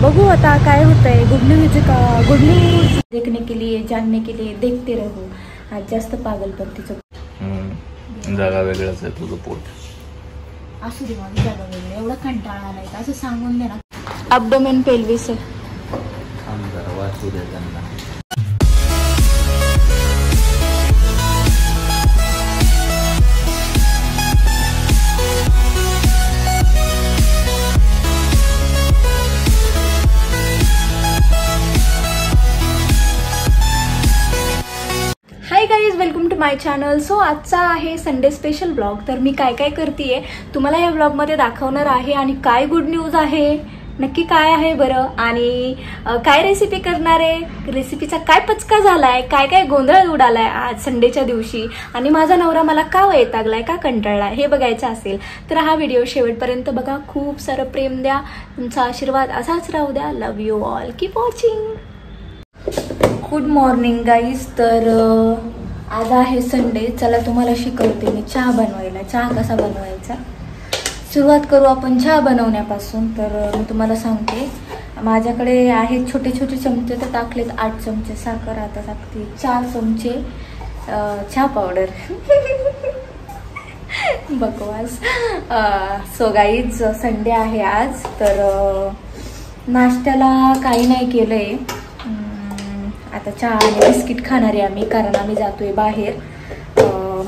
बघू आता काय होतंय। गुड न्यूज देखने के लिए जानने के लिए देखते रहो। आज जास्त पागलपंतीचं जागा वेगळंच आहे तुझं पोट। असू दे माझी जागा वेगळी, एवढा कंटाळा नाही असं सांगून दे ना। अब्डोमेन पेल्विस वाचू दे त्यांना। Hi guys, welcome to my channel. So आजचा आहे संडे स्पेशल ब्लॉग। तर मी काय काय करतेय तुम्हाला या ब्लॉगमध्ये दाखवणार आहे आणि काय गुड न्यूज आहे, नक्की काय आहे बरं, आणि काय रेसिपी करणार आहे, रेसिपीचा काय पचका झालाय, काय काय गोंधळ उडालाय आज संडेच्या दिवशी, आणि माझा नवरा मला का वैतागलाय, का कंटाळलाय हे बघायचं असेल तर हा व्हिडिओ शेवटपर्यंत बघा। खूप सारं प्रेम द्या, तुमचा आशीर्वाद असाच राहू द्या। Love you all, keep watching. Good morning guys. तर आज आहे संडे। चला तुम्हाला शिकवते मी चहा बनवायला। चहा कसा बनवायचा सुरुवात करू आपण चहा बनवण्यापासून। तर मी तुम्हाला सांगते, माझ्याकडे आहेत छोटे छोटे चमचे, तर टाकलेत 8 चमचे साखर। आता टाकते 4 चमचे चहा पावडर बकवास। सो गाईज, संडे आहे आज, तर नाश्त्याला काही नाही केलंय। आता चहा आणि बिस्किट खाणार आहे आम्ही, कारण आम्ही जातोय बाहेर।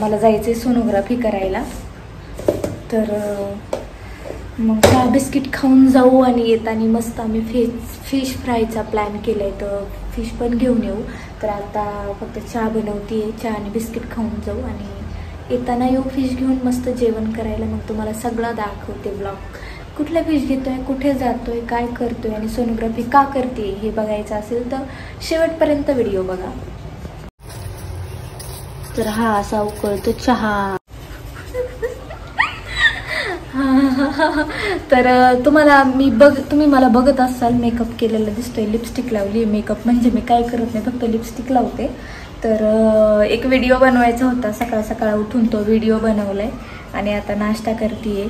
मला जायचंय सोनोग्राफी करायला, तर मग चहा बिस्किट खाऊन जाऊ आणि येताना मस्त आम्ही फिश फ्रायचा प्लॅन केलाय, तर फिश पण घेऊन येऊ। तर आता फक्त चहा बनवते, चहा आणि बिस्किट खाऊन जाऊ आणि येताना येऊ फिश घेऊन मस्त जेवण करायला। मग तुम्हाला सगळं दाखवते ब्लॉग, कुठला फिश घेतोय, कुठे जातोय, काय करतोय आणि सोनोग्राफी का करते हे बघायचं असेल तर शेवटपर्यंत व्हिडिओ बघा। तर हा असा उकळतो चहा। तर तुम्ही मला बघत असाल, मेकअप केलेला दिसतोय, लिपस्टिक लावली। मेकअप म्हणजे मी काय करत नाही, फक्त लिपस्टिक लावते। तर एक व्हिडिओ बनवायचा होता, सकाळ सकाळ उठून तो व्हिडिओ बनवलाय आणि आता नाश्ता करते।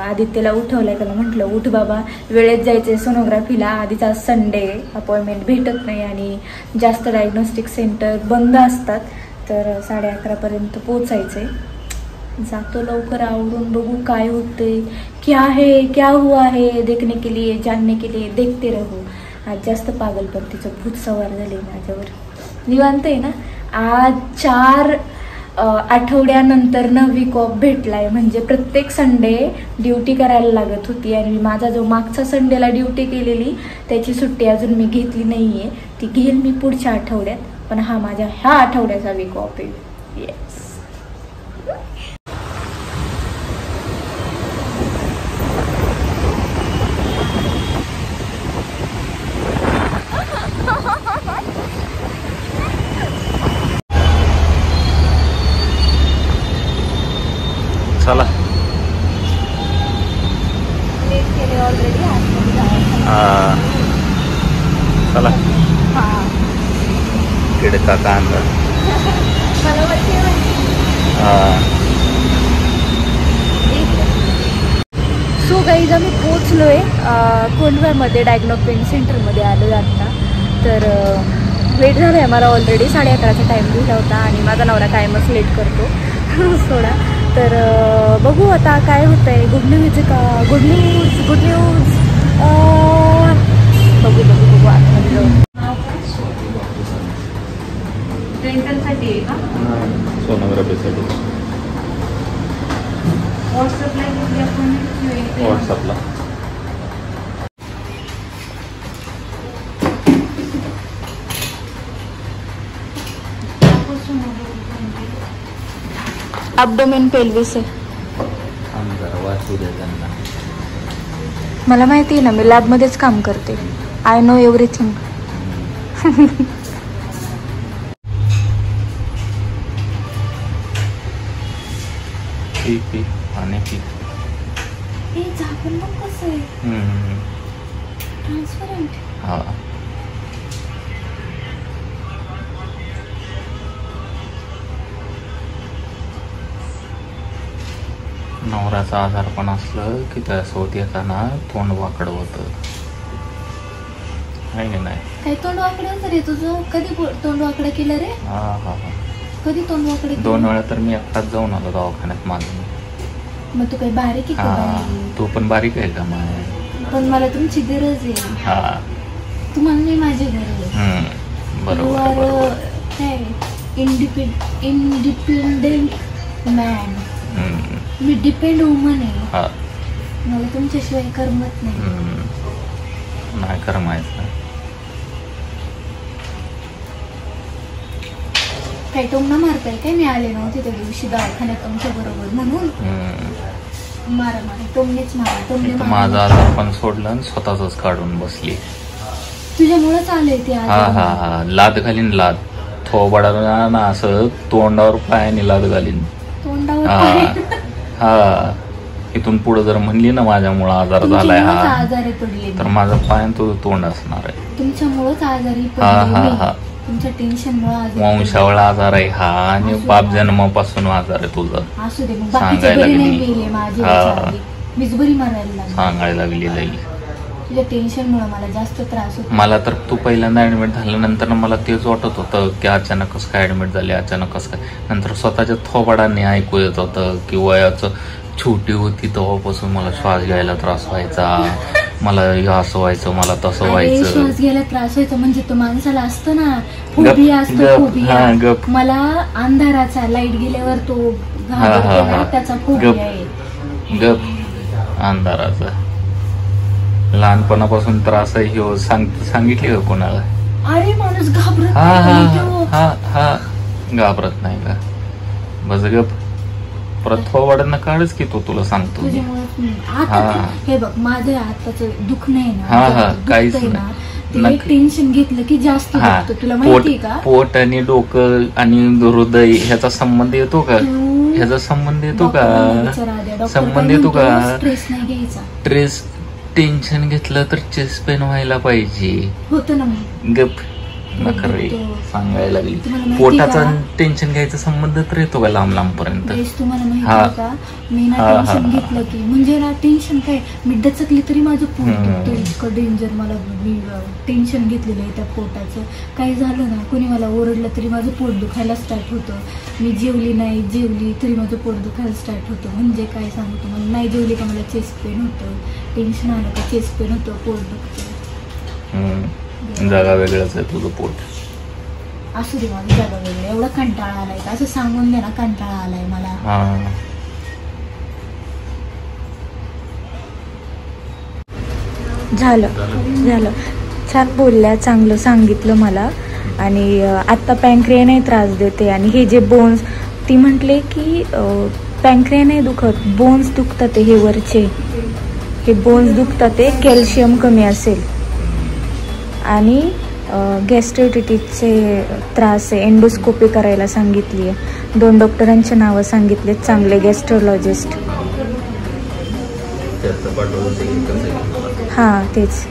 आदित्यला उठवलाय, त्याला म्हटलं उठ बाबा, वेळेत जायचंय सोनोग्राफीला। आधीच आज संडे, अपॉइंटमेंट भेटत नाही आणि जास्त डायग्नोस्टिक सेंटर बंद असतात, तर 11:30 पर्यंत पोचायचंय। जातो लवकर आवरून, बघू काय होतंय, क्या हुआ है देखने के लिए जानने के लिए देखते रहो। आज जास्त पागलपंतीचं भूत सवार झाले माझ्यावर। निवांत आहे ना। आज 4 आठवड्यानंतर वीक ऑफ भेटलाय, म्हणजे प्रत्येक संडे ड्युटी करायला लागत होती आणि माझा जो मागचा संडेला ड्युटी केलेली त्याची सुट्टी अजून मी घेतली नाहीये, ती घेईल मी पुढच्या आठवड्यात। पण हा माझ्या ह्या आठवड्याचा वीक ऑफ आहे। येस, चला ऑलरेडी चला किडका कांदा। सो गाईज, आम्ही पोचलोय कोंढव्यामध्ये, डायग्नोस्टिक सेंटरमध्ये आलो आता। तर लेट झालंय मला, ऑलरेडी 11:30चा टाइम दिला होता आणि माझा नवरा कायमच लेट करतो सोडा। तर बघू आता काय होतंय। गुड न्यूज बघू आतमध्ये जाऊ। डेंटलसाठी आहे का? सोनोग्राफीसाठी व्हॉट्सअपला। अब्डोमेन पेल्विस आहे। वाचू दे त्यांना। मला माहिती आहे ना, मी लॅबमध्येच काम करते। I know everything. पी आणि पी। हे झाकण पण कसं आहे, ट्रान्सपरंट। हा, नवऱ्याचा आजार पण असलं की त्यासोबत येताना तोंड वाकडं होतं। आहे की नाही? काही तोंड वाकडं रे तुझं? कधी तोंड वाकडं केलं रे? हा हा हा. कधी तोंड वाकडं केलं? 2 वेळा तर मी एकटाच जाऊन आलो दवाखान्यात माझं. मग तू काही बारीक आहे का हा, बारीक? तू पण बारीक आहे का माय? पण मला तुमची गरज आहे. हा. तुम्हाला नाही माझी गरज आहे. बरोबर बरोबर. काय इंडिपेंडेंट मॅन. मी डिपेंड वुमन आहे. हा. मला तुमच्याशिवाय करमत नाही. नाही करमायचं. काही टोमणा मारताय काय? मी आले नव्हते त्या दिवशी दवाखान्यात तुमच्या बरोबर म्हणून. मारा मारा टोमणेच मारा. टोमणे माझं आजार पण सोडलं आणि स्वतःच काढून बसली. तुझ्यामुळेच आलंय ते हा आजार. हा हा. लाद घालीन लाद. थोबाडाला ना असं तोंडावर पायाने लाद घालीन. तोंडावर हा. इथून पुढे जर म्हणली ना माझ्यामुळे आजार झालाय हा, आजारी पडले तर माझा पाय तुझं तोंड असणार आहे. तुमच्यामुळेच आजारी हा हा हा. तुमच्या टेन्शनमुळे वंशावळ आजार आहे हा आणि बाप जन्मापासून आजार आहे तुझं. असू दे मग. सांगायला मीच बरी मारायला सांगायला लागली लई. तुझ्या टेन्शनमुळे मला जास्त त्रास होतो. मला तर तू पहिल्यांदा ऍडमिट झाल्यानंतर ना मला तेच वाटत होतं की अचानक कसं काय ऍडमिट झाले, अचानक कसं काय. नंतर स्वतःच्या थोबाडांनी ऐकू येत होतं की वयाचं छोटी होती तेव्हापासून मला श्वास घ्यायला त्रास व्हायचा, मला असं व्हायचं, मला तसं व्हायचं. श्वास घ्यायला त्रास व्हायचा म्हणजे तो माणसाला असतो ना फोबिया असतो. फोबिया मला अंधाराचा, लाईट गेल्यावर तो त्याचा फोबिया आहे. गप अंधाराचा लहानपणापासून त्रास आहे हे सांगितले का कोणाला? अरे माणूस घाबरत हा घाबरत नाही का? बस गप. परत थोवाड्यांना काढच की तो तुला सांगतो. हे बघ माझं आताच दुःख नाही ना, काहीच नाही. टेन्शन घेतलं की जास्त तुला माहिती का? पोट आणि डोकं आणि हृदय ह्याचा संबंध येतो का? ह्याचा संबंध येतो का? संबंध येतो का? स्ट्रेस नाही घ्यायचा. स्ट्रेस टेन्शन घेतलं तर चेस्ट पेन व्हायला पाहिजे. होतं ना. गप नखरे सांगायला लागली. पोटाचा टेन्शन घ्यायचा संबंध तर येतो का लांब लांब पर्यंत? तुम्हाला माहिती का? मी ना टेन्शन घेतलं की म्हणजे ना टेन्शन काय मी डचकली तरी माझं पोट दुखतं. इतकं डेंजर. मला टेन्शन घेतलेलं आहे त्या पोटाचं. काही झालं ना कोणी मला ओरडलं तरी माझं पोट दुखायला स्टार्ट होतं. मी जेवली तरी माझं पोट दुखायला स्टार्ट होतं. म्हणजे काय सांगू तुम्हाला, नाही जेवली का मला चेस्ट पेन होतं. टेन्शन आलं का चेस्ट पेन होतं, पोट दुखतं. जागा वेगळंच आहे तुझं पोट. असू दे माझी जागा वेगळी. एवढा कंटाळा आलाय का? असं सांगून दे ना कंटाळा आलाय मला. झालं छान बोलल्या, चांगलं सांगितलं मला. आणि आत्ता पॅनक्रिया नाही त्रास देते. आणि हे जे बोन्स ती म्हटले की पॅनक्रिया नाही दुखत, बोन्स दुखतात. हे वरचे हे बोन्स दुखतात, ते कॅल्शियम कमी असेल. आणि गॅस्ट्रायटिसचे त्रास आहे. एंडोस्कोपी करायला सांगितली आहे. 2 डॉक्टरांचे नावं सांगितले, चांगले गॅस्ट्रोलॉजिस्ट. हां तेच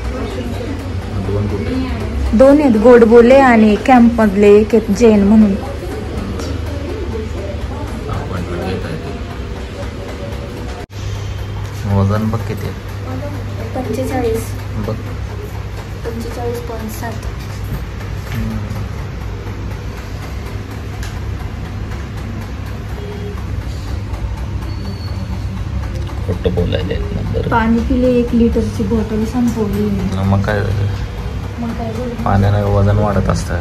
2 आहेत, गोडबोले आणि कॅम्पमधले एक आहेत जैन म्हणून. वजन बघ किती? 45. बघ 45.7. खोटं बोलायला येत नंतर. पाणी पिले 1 लिटरची बॉटल संपवली. मग काय पाण्याने वजन वाढत असतं.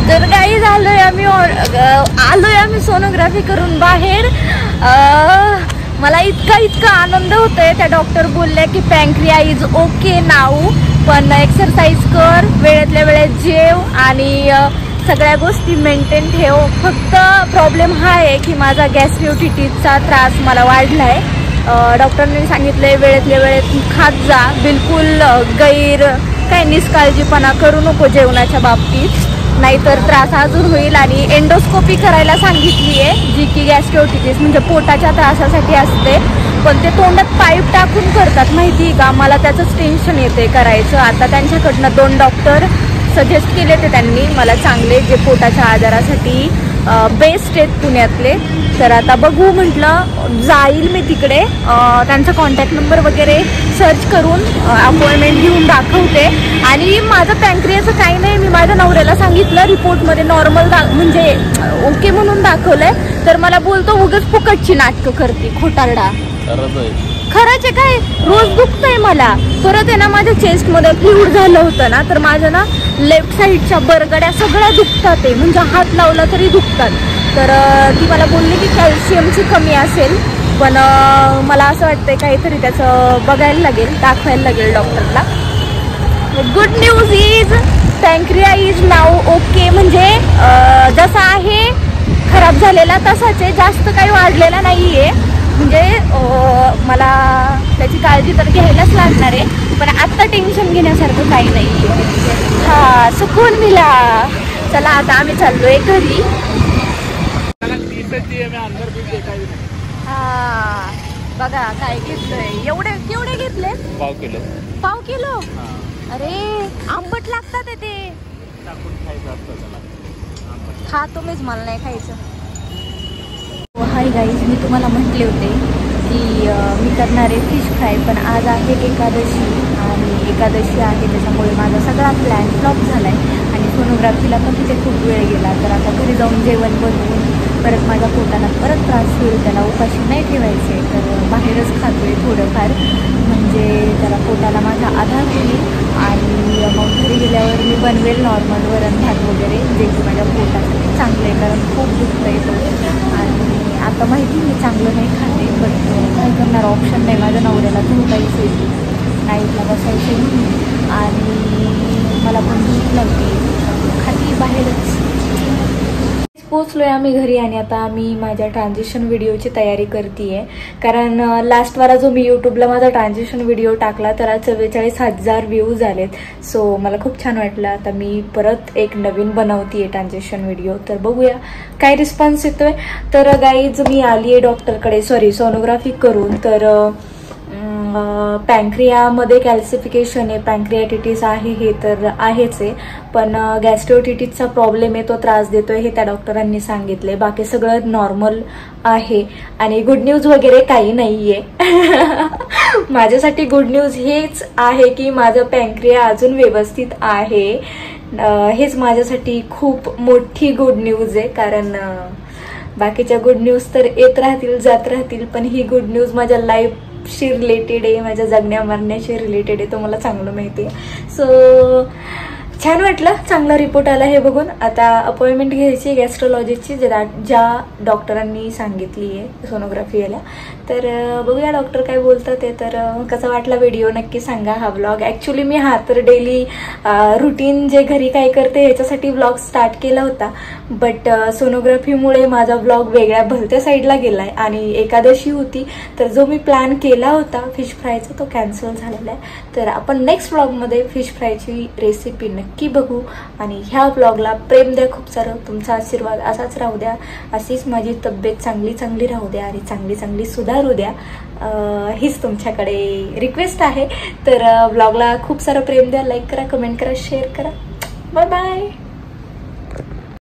तर काही झालंय आम्ही सोनोग्राफी करून बाहेर. मला इतका आनंद होतोय. त्या डॉक्टर बोलल्या की पॅनक्रिया इज ओके नाऊ, पण एक्सरसाइज कर, वेळेतल्या वेळेत जेव आणि सगळ्या गोष्टी मेंटेन ठेव. फक्त प्रॉब्लेम हा आहे की माझा गॅस्ट्रायटिसचा त्रास मला वाढलाय. डॉक्टरने सांगितलंय वेळेतल्या वेळेत खात जा, बिलकुल काय निष्काळजीपणा करू नको जेवणाच्या बाबतीत, नाहीतर त्रास अजून होईल. आणि एंडोस्कोपी करायला सांगितली आहे, जी की गॅस्ट्रायटिस म्हणजे पोटाच्या त्रासासाठी असते. पण ते तोंडात पाईप टाकून करतात माहिती का? मला त्याचंच टेन्शन येते करायचं. आता त्यांच्याकडनं 2 डॉक्टर सजेस्ट केले ते त्यांनी मला चांगले, जे पोटाच्या आजारासाठी बेस्ट आहेत पुण्यातले. तर आता बघू म्हटलं, जाईल मी तिकडे, त्यांचा कॉन्टॅक्ट नंबर वगैरे सर्च करून अपॉइंटमेंट घेऊन दाखवते. आणि माझं पॅन्क्रियाचं काही नाही, मी माझ्या नवऱ्याला सांगितलं रिपोर्टमध्ये नॉर्मल म्हणजे ओके म्हणून दाखवलंय. तर मला बोलतो उगाच फुकटची नाटकं करते, खोटारडा. खरंच आहे काय, रोज दुखतंय मला. परत आहे ना माझ्या चेस्टमध्ये फ्लूइड झालं होतं ना, तर माझ्या ना लेफ्ट साईडच्या बरगड्या सगळ्या दुखतात आहे, म्हणजे हात लावला तरी दुखतात. तर ती मला बोलली की कॅल्शियमची कमी असेल, पण मला असं वाटतंय काहीतरी त्याचं बघायला लागेल, दाखवायला लागेल डॉक्टरला. Good news is pancreas is now okay, म्हणजे जसा आहे खराब झालेला तसाच आहे, जास्त काही वाढलेला नाही आहे. म्हणजे मला त्याची काळजी तर घ्यायलाच लागणार आहे, पण आत्ता टेन्शन घेण्यासारखं काही नाही आहे. हा, सुकून मिला. चला आता आम्ही चाललोय घरी. हा बघा काय घेतलंय. एवढे केवढे घेतले? पाव किलो. अरे आंबट लागतात ते. खा तुम्हीच, मला नाही खायचं. हाय गाईज, मी तुम्हाला म्हटले होते की मी करणार आहे फिश फ्राय, पण आज आहे एकादशी आणि एकादशी आहे त्याच्यामुळे माझा सगळा प्लॅन फ्लॉप झाला आहे. आणि सोनोग्राफीला पण तिथे खूप वेळ गेला. तर आता घरी जाऊन जेवण बनवून परत माझ्या पोटाला परत त्रास होईल, त्याला उपाशी नाही ठेवायचे. तर बाहेरच खातो आहे थोडंफार, म्हणजे त्याला पोटाला माझा आधार होईल. आणि मग घरी गेल्यावर मी बनवेल नॉर्मल वरण भात वगैरे, जे की माझ्या पोटासाठी चांगलं आहे, कारण खूप दुखतं येतो. आणि आता माहिती मी चांगलं नाही खाते, पण काय करणार, ऑप्शन नाही. माझ्या नवऱ्याला झोपायचं आहे, नाईटला बसायचं म्हणून, आणि मला पण भूक लागते, खाती बाहेरच. पोचलोय आम्ही घरी आणि आता आम्ही माझ्या ट्रान्झिशन व्हिडिओची तयारी करते. कारण लास्ट वाला जो मी यूट्यूबला माझा ट्रान्झिशन व्हिडिओ टाकला तर 44,000 व्ह्यूज आलेत. सो मला खूप छान वाटलं. आता मी परत एक नवीन बनवते ट्रान्झिशन व्हिडिओ, तर बघूया काय रिस्पॉन्स येतोय. तर गाईज मी आली आहे डॉक्टरकडे, सोनोग्राफी करून. तर पॅन्क्रियामध्ये कॅल्सिफिकेशन आहे, पॅन्क्रियाटिटिस आहे, हे तर आहेच आहे, पण गॅस्ट्रोटिटिसचा प्रॉब्लेम आहे, तो त्रास देतोय हे त्या डॉक्टरांनी सांगितले. बाकी सगळं नॉर्मल आहे आणि गुड न्यूज वगैरे काही नाहीये. माझ्यासाठी गुड न्यूज हेच आहे की माझं पॅन्क्रिया अजून व्यवस्थित आहे. हेच माझ्यासाठी खूप मोठी गुड न्यूज आहे. कारण बाकीच्या गुड न्यूज तर येत राहतील जात राहतील, पण ही गुड न्यूज माझ्या लाईफशी रिलेटेड आहे, माझ्या जगण्या मरण्याशी रिलेटेड आहे, तो मला चांगलं माहिती आहे. सो छान वाटलं, चांगला रिपोर्ट आला हे बघून. आता अपॉइंटमेंट घ्यायची गॅस्ट्रोलॉजिस्टची, ज्या डॉक्टरांनी सांगितली आहे सोनोग्राफी याला. तर बघूया डॉक्टर काय बोलतात ते. तर कसा वाटला व्हिडिओ नक्की सांगा. हा व्लॉग ॲक्च्युली मी तर डेली रुटीन जे घरी काय करते ह्याच्यासाठी व्लॉग स्टार्ट केला होता, बट सोनोग्राफीमुळे माझा व्लॉग वेगळ्या भलत्या साईडला गेला आहे. आणि एकादशी होती, तर जो मी प्लॅन केला होता फिश फ्रायचा तो कॅन्सल झालेला आहे. तर आपण नेक्स्ट व्लॉगमध्ये फिश फ्रायची रेसिपी नक्की बघू. आणि ह्या व्लॉगला प्रेम द्या खूप सारं, तुमचा आशीर्वाद असाच राहू द्या, अशीच माझी तब्येत चांगली राहू द्या आणि चांगली सुधारू द्या, हीच तुमच्याकडे रिक्वेस्ट आहे. तर व्लॉगला खूप सारं प्रेम द्या, लाईक करा, कमेंट करा, शेअर करा. Bye bye.